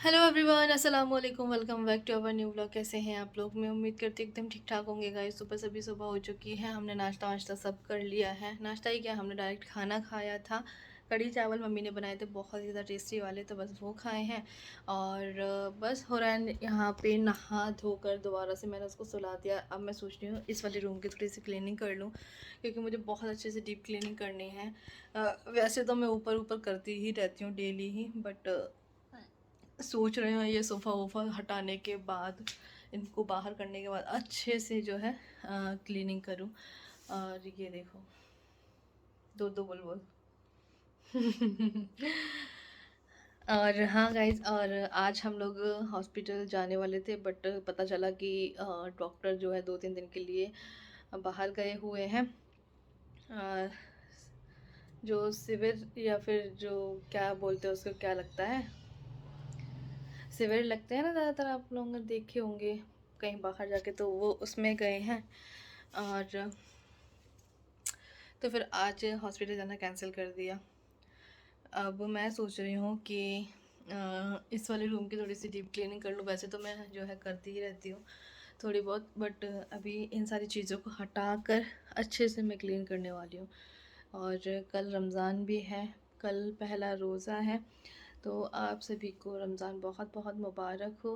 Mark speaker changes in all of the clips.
Speaker 1: Hello everyone, अस्सलाम वालेकुम। Welcome back to our new vlog. कैसे हैं आप लोग? मैं उम्मीद करती हूँ एकदम ठीक ठाक होंगे गाइस। सुबह सभी सुबह हो चुकी है, हमने नाश्ता वाश्ता सब कर लिया है। नाश्ता ही क्या, हमने डायरेक्ट खाना खाया था। कढ़ी चावल मम्मी ने बनाए थे, बहुत ज़्यादा टेस्टी वाले, तो बस वो खाए हैं। और बस हो रहा है यहाँ पे नहा धोकर दोबारा से मैंने उसको सुला दिया। अब मैं सोच रही हूँ इस वाले रूम की थोड़ी सी क्लीनिंग कर लूँ, क्योंकि मुझे बहुत अच्छे से डीप क्लीनिंग करनी है। वैसे तो मैं ऊपर ऊपर करती ही रहती हूँ डेली ही, बट सोच रहे हैं ये सोफ़ा वोफ़ा हटाने के बाद, इनको बाहर करने के बाद अच्छे से जो है क्लीनिंग करूं। और ये देखो, दो दो बुलबुल। और हाँ गाइज, और आज हम लोग हॉस्पिटल जाने वाले थे, बट पता चला कि डॉक्टर जो है 2-3 दिन के लिए बाहर गए हुए हैं। अ, जो सिविर या फिर जो क्या बोलते हैं उसको, क्या लगता है, सिविर लगते हैं ना ज़्यादातर, आप लोग देखे होंगे कहीं बाहर जाके, तो वो उसमें गए हैं। और तो फिर आज हॉस्पिटल जाना कैंसिल कर दिया। अब मैं सोच रही हूँ कि इस वाले रूम की थोड़ी सी डीप क्लीनिंग कर लूँ। वैसे तो मैं जो है करती ही रहती हूँ थोड़ी बहुत, बट अभी इन सारी चीज़ों को हटा कर अच्छे से मैं क्लीन करने वाली हूँ। और कल रमज़ान भी है, कल पहला रोज़ा है, तो आप सभी को रमज़ान बहुत बहुत मुबारक हो।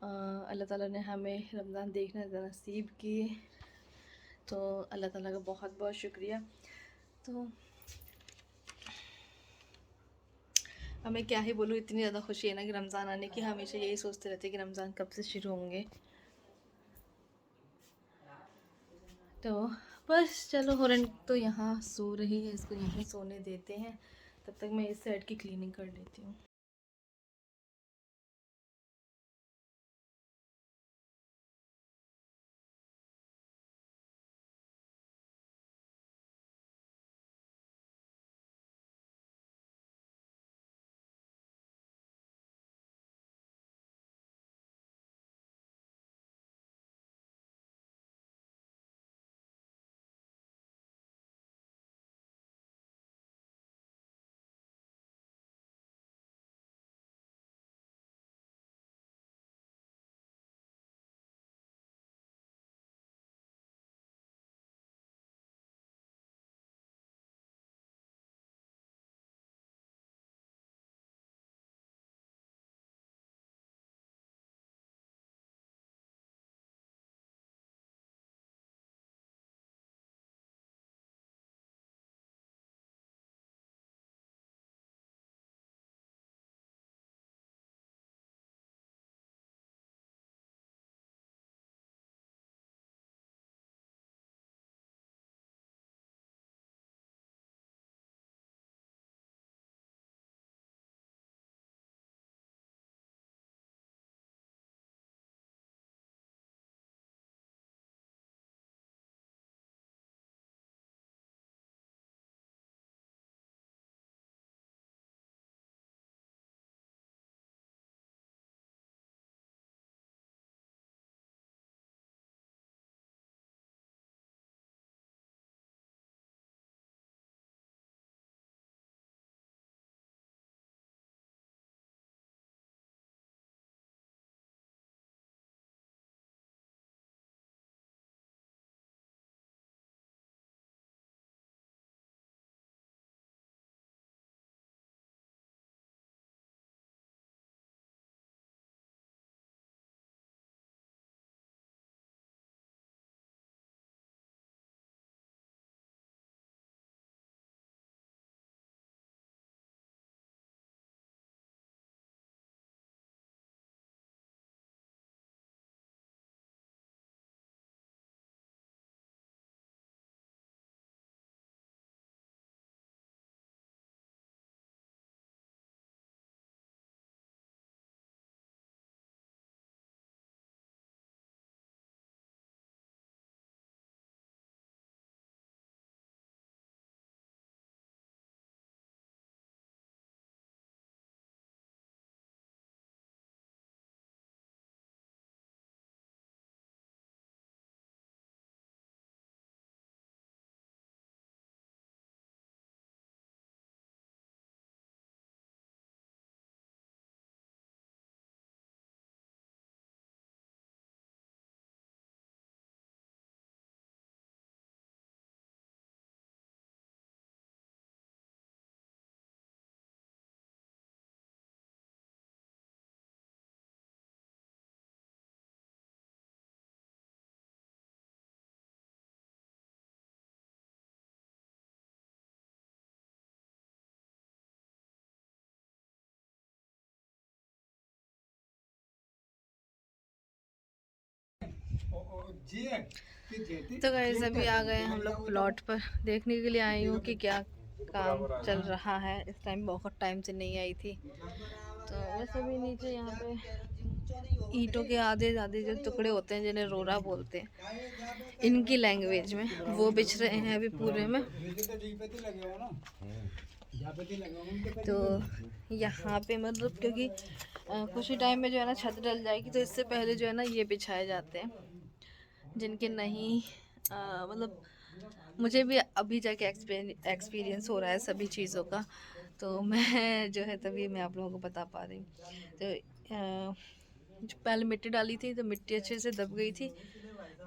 Speaker 1: अल्लाह ताला ने हमें रमज़ान देखना नसीब किए, तो अल्लाह ताला का बहुत बहुत शुक्रिया। तो अब मैं क्या ही बोलूँ, इतनी ज़्यादा खुशी है ना कि रमज़ान आने की, हमेशा यही सोचते रहते हैं कि रमज़ान कब से शुरू होंगे। तो बस चलो, हॉरन तो यहाँ सो रही है, इसको यहीं सोने देते हैं, तब तक मैं इस साइड की क्लीनिंग कर लेती हूँ। तो गाइस अभी आ गए हम लोग प्लॉट पर, देखने के लिए आई हूँ कि क्या काम चल रहा है। इस टाइम बहुत टाइम से नहीं आई थी। तो वैसे भी नीचे यहाँ पे ईंटों के आधे आधे जो टुकड़े होते हैं जिन्हें रोरा बोलते हैं इनकी लैंग्वेज में, वो बिछ रहे हैं अभी पूरे में। तो यहाँ पे मतलब क्योंकि कुछ ही टाइम में जो है ना छत डल जाएगी, तो इससे पहले जो है ना ये बिछाए जाते हैं जिनके नहीं मतलब मुझे भी अभी जाके एक्सपीरियंस हो रहा है सभी चीज़ों का। तो मैं जो है तभी मैं आप लोगों को बता पा रही हूँ। तो जो पहले मिट्टी डाली थी तो मिट्टी अच्छे से दब गई थी,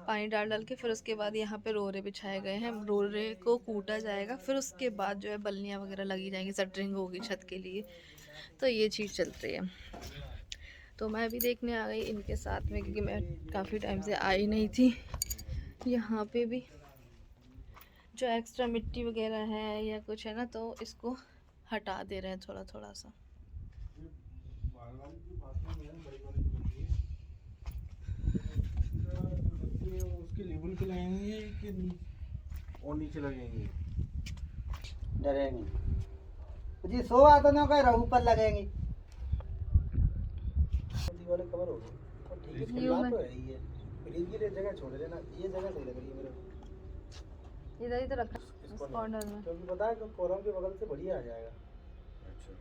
Speaker 1: पानी डाल डाल के। फिर उसके बाद यहाँ पे रोरे बिछाए गए हैं, रोरे को कूटा जाएगा, फिर उसके बाद जो है बल्लियाँ वगैरह लगी जाएंगी, शटरिंग होगी छत के लिए। तो ये चीज़ चल रही है। तो मैं भी देखने आ गई इनके साथ में, क्योंकि मैं काफ़ी टाइम से आई नहीं थी। यहाँ पे भी जो एक्स्ट्रा मिट्टी वगैरह है या कुछ है ना, तो इसको हटा दे रहे हैं थोड़ा थोड़ा सा।
Speaker 2: उसके लेवल पे लगाएंगे कि और नीचे लगेंगे?
Speaker 3: डरेंगे जी, सो आता ना कह रहा ऊपर लगेंगे
Speaker 2: वाले कवर हो गए और ठीक है, इसकी बात तो है ही है। फ्रिज के लिए जगह छोड़ देना, ये जगह सही लग रही है मेरे को।
Speaker 1: इधर ही तो रखा इस कॉर्नर में,
Speaker 2: क्योंकि पता है कि कॉलम के बगल से बढ़िया आ जाएगा। अच्छा,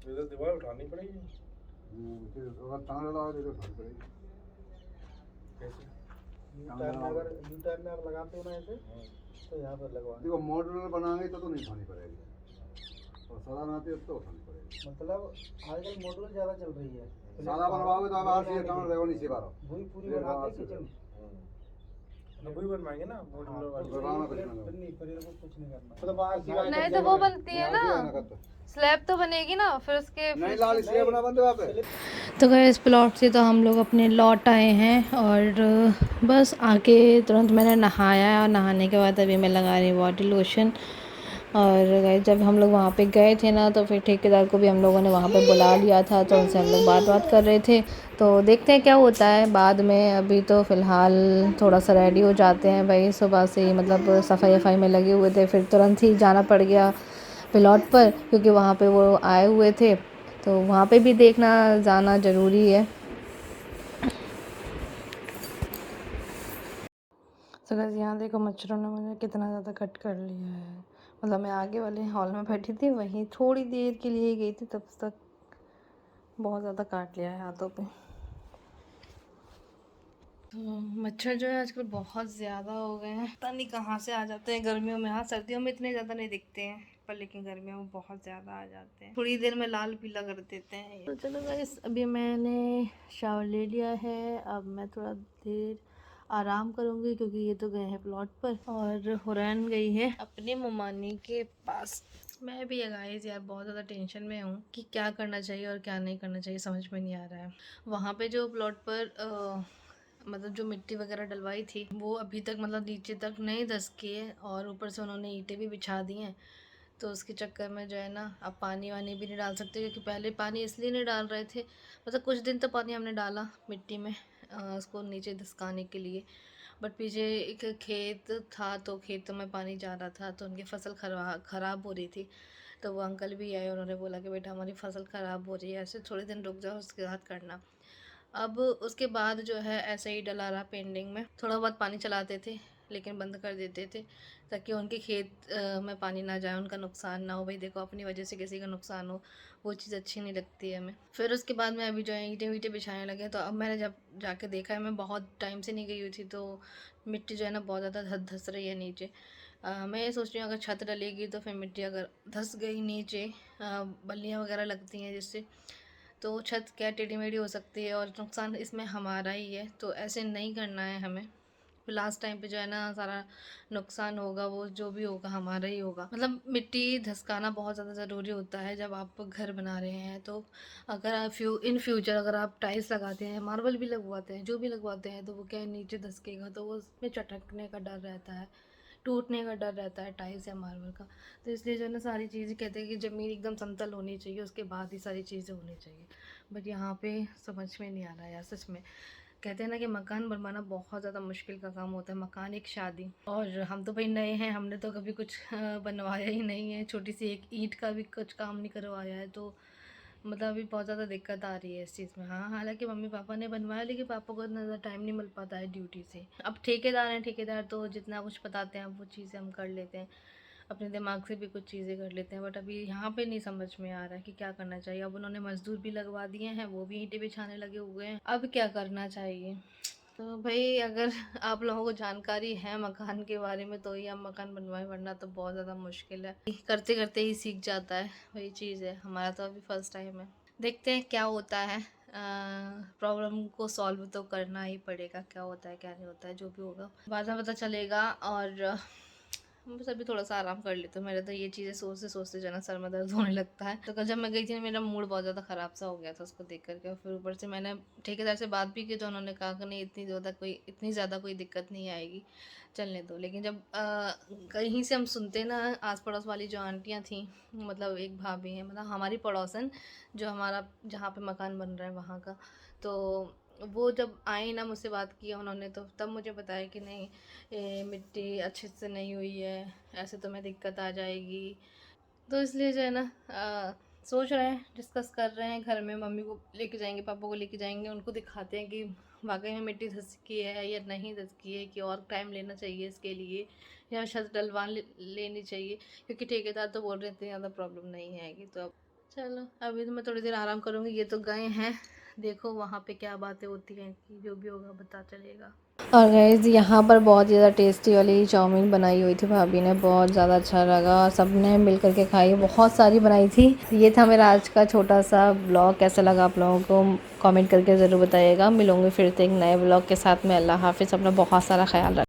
Speaker 2: इधर दीवार उठानी पड़ेगी। फिर अगर टांग लगा दे तो उठानी पड़ेगी। कैसे? यू टाइम में आप लगाते हो ना ऐसे, तो यहाँ पर लगवा देखो। मॉड्यूलर बनाएंगे तो नहीं उठानी पड़ेगी, और सादा बनाते हो तो उठानी पड़ेगी। मतलब आजकल मॉड्यूलर ज़्यादा चल रही है। सादा बनवाओगे तो आप बाहर से काम रहेगा, नीचे बाहर वही पूरी बनाते हैं किचन। वही बनवाएंगे ना मॉड्यूलर वाली। नहीं, फिर इनको कुछ नहीं करना, मतलब बाहर से
Speaker 1: नहीं तो वो बनती है ना, स्लैब तो बनेगी ना, फिर उसके
Speaker 2: नहीं लाल स्लैब बना बंद वहाँ पे।
Speaker 1: तो गए इस प्लॉट से तो हम लोग अपने लौट आए हैं, और बस आके तुरंत मैंने नहाया, और नहाने के बाद अभी मैं लगा रही हूँ बॉडी लोशन। और गए जब हम लोग वहाँ पे गए थे ना, तो फिर ठेकेदार को भी हम लोगों ने वहाँ पे बुला लिया था, तो उनसे हम लोग बात कर रहे थे। तो देखते हैं क्या होता है बाद में। अभी तो फ़िलहाल थोड़ा सा रेडी हो जाते हैं भाई, सुबह से ही मतलब सफाई में लगे हुए थे, फिर तुरंत ही जाना पड़ गया प्लॉट पर, क्योंकि वहाँ पे वो आए हुए थे। तो वहाँ पे भी देखना जाना ज़रूरी है। तो गाइस यहाँ देखो मच्छरों ने मुझे कितना ज़्यादा कट कर लिया है। मतलब मैं आगे वाले हॉल में बैठी थी, वहीं थोड़ी देर के लिए गई थी, तब तक बहुत ज़्यादा काट लिया है हाथों पे। तो मच्छर जो है आजकल बहुत ज़्यादा हो गए हैं, पता नहीं कहाँ से आ जाते हैं गर्मियों में। हाँ सर्दियों में इतने ज़्यादा नहीं दिखते हैं, पर लेकिन गर्मियों में बहुत ज़्यादा आ जाते हैं, थोड़ी देर में लाल पीला कर देते हैं। तो चलो गाइस अभी मैंने शावर ले लिया है, अब मैं थोड़ा देर आराम करूँगी, क्योंकि ये तो गए हैं प्लॉट पर और हुरैन गई है अपने ममानी के पास। मैं भी गाइस यार बहुत ज़्यादा टेंशन में हूँ कि क्या करना चाहिए और क्या नहीं करना चाहिए, समझ में नहीं आ रहा है। वहाँ पे जो प्लॉट पर मतलब जो मिट्टी वगैरह डलवाई थी, वो अभी तक मतलब नीचे तक नहीं धसकी है, और ऊपर से उन्होंने ईंटें भी बिछा दी हैं। तो उसके चक्कर में जो है ना, अब पानी वानी भी नहीं डाल सकते, क्योंकि पहले पानी इसलिए नहीं डाल रहे थे, मतलब कुछ दिन तो पानी हमने डाला मिट्टी में उसको नीचे धसकाने के लिए। बट पीछे एक खेत था, तो खेतों में पानी जा रहा था, तो उनकी फसल ख़राब हो रही थी। तो वो अंकल भी आए, उन्होंने बोला कि बेटा हमारी फसल ख़राब हो रही है, ऐसे थोड़े दिन रुक जाओ, उसके बाद करना। अब उसके बाद जो है ऐसे ही डला रहा पेंडिंग में, थोड़ा बहुत पानी चलाते थे लेकिन बंद कर देते थे, ताकि उनके खेत में पानी ना जाए, उनका नुकसान ना हो। भाई देखो अपनी वजह से किसी का नुकसान हो, वो चीज़ अच्छी नहीं लगती है हमें। फिर उसके बाद में अभी जो है ईंटें वीटें बिछाने लगे, तो अब मैंने जब जाके देखा है, मैं बहुत टाइम से नहीं गई हुई थी, तो मिट्टी जो है ना बहुत ज़्यादा धस रही है नीचे। मैं ये सोच रही हूँ अगर छत डलेगी तो फिर मिट्टी अगर धस गई नीचे, बल्लियाँ वगैरह लगती हैं जिससे, तो छत क्या टेढ़ी मेढ़ी हो सकती है, और नुकसान इसमें हमारा ही है। तो ऐसे नहीं करना है हमें। लास्ट टाइम पे जो है ना सारा नुकसान होगा, वो जो भी होगा हमारा ही होगा। मतलब मिट्टी धसकाना बहुत ज़्यादा ज़रूरी होता है जब आप घर बना रहे हैं। तो अगर आप इन फ्यूचर अगर आप टाइल्स लगाते हैं, मार्बल भी लगवाते हैं, जो भी लगवाते हैं, तो वो क्या है नीचे धसकेगा, तो वो उसमें चटकने का डर रहता है, टूटने का डर रहता है टाइल्स या मार्बल का। तो इसलिए जो है ना सारी चीज़ें कहते हैं कि ज़मीन एकदम समतल होनी चाहिए, उसके बाद ही सारी चीज़ें होनी चाहिए। बट यहाँ पे समझ में नहीं आ रहा है यार सच में। कहते हैं ना कि मकान बनवाना बहुत ज़्यादा मुश्किल का काम होता है, मकान एक शादी। और हम तो भाई नए हैं, हमने तो कभी कुछ बनवाया ही नहीं है, छोटी सी एक ईंट का भी कुछ काम नहीं करवाया है। तो मतलब अभी बहुत ज़्यादा दिक्कत आ रही है इस चीज़ में। हाँ, हालांकि मम्मी पापा ने बनवाया, लेकिन पापा को इतना ज़्यादा टाइम नहीं मिल पाता है ड्यूटी से। अब ठेकेदार हैं, ठेकेदार तो जितना कुछ बताते हैं वो चीज़ें हम कर लेते हैं, अपने दिमाग से भी कुछ चीज़ें कर लेते हैं। बट अभी यहाँ पे नहीं समझ में आ रहा है कि क्या करना चाहिए। अब उन्होंने मज़दूर भी लगवा दिए हैं, वो भी ईंटें बिछाने लगे हुए हैं, अब क्या करना चाहिए। तो भाई अगर आप लोगों को जानकारी है मकान के बारे में तो ही आप मकान बनवाएं, वरना तो बहुत ज़्यादा मुश्किल है। करते करते ही सीख जाता है, वही चीज़ है। हमारा तो अभी फर्स्ट टाइम है, देखते हैं क्या होता है। प्रॉब्लम को सॉल्व तो करना ही पड़ेगा, क्या होता है क्या नहीं होता है, जो भी होगा बाद में पता चलेगा। और बस अभी थोड़ा सा आराम कर लेती हूँ। मेरा तो ये चीज़ें सोचते सोचते जो है ना सर में दर्द होने लगता है। तो कल जब मैं गई थी मेरा मूड बहुत ज़्यादा ख़राब सा हो गया था उसको देख करके। और फिर ऊपर से मैंने ठेकेदार से बात भी की तो उन्होंने कहा कि नहीं इतनी ज़्यादा कोई दिक्कत नहीं आएगी, चलने दो। लेकिन जब कहीं से हम सुनते ना, आस पड़ोस वाली जो आंटियाँ थी, मतलब एक भाभी हैं, मतलब हमारी पड़ोसन, जो हमारा जहाँ पे मकान बन रहा है वहाँ का, तो वो जब आई ना मुझसे बात की उन्होंने, तो तब मुझे बताया कि नहीं ये मिट्टी अच्छे से नहीं हुई है, ऐसे तो मैं दिक्कत आ जाएगी। तो इसलिए जो है ना सोच रहे हैं, डिस्कस कर रहे हैं घर में। मम्मी को लेके जाएंगे, पापा को लेके जाएंगे, उनको दिखाते हैं कि वाकई में मिट्टी धसकी है या नहीं धसकी है, कि और टाइम लेना चाहिए इसके लिए, या छत डलवा लेनी चाहिए। क्योंकि ठेकेदार तो बोल रहे थे ज़्यादा प्रॉब्लम नहीं आएगी। तो अब चलो, अभी तो मैं थोड़ी देर आराम करूँगी। ये तो गए हैं, देखो वहाँ पे क्या बातें होती हैं, कि जो भी होगा पता चलेगा। और गाइस यहाँ पर बहुत ज़्यादा टेस्टी वाली चाउमीन बनाई हुई थी भाभी ने, बहुत ज़्यादा अच्छा लगा। सब ने मिल करके खाई, बहुत सारी बनाई थी। ये था मेरा आज का छोटा सा ब्लॉग। कैसा लगा आप लोगों को कमेंट करके ज़रूर बताइएगा। मिलूंगी फिर से एक नए ब्लॉग के साथ में। अल्लाह हाफिज़, अपना बहुत सारा ख्याल रख।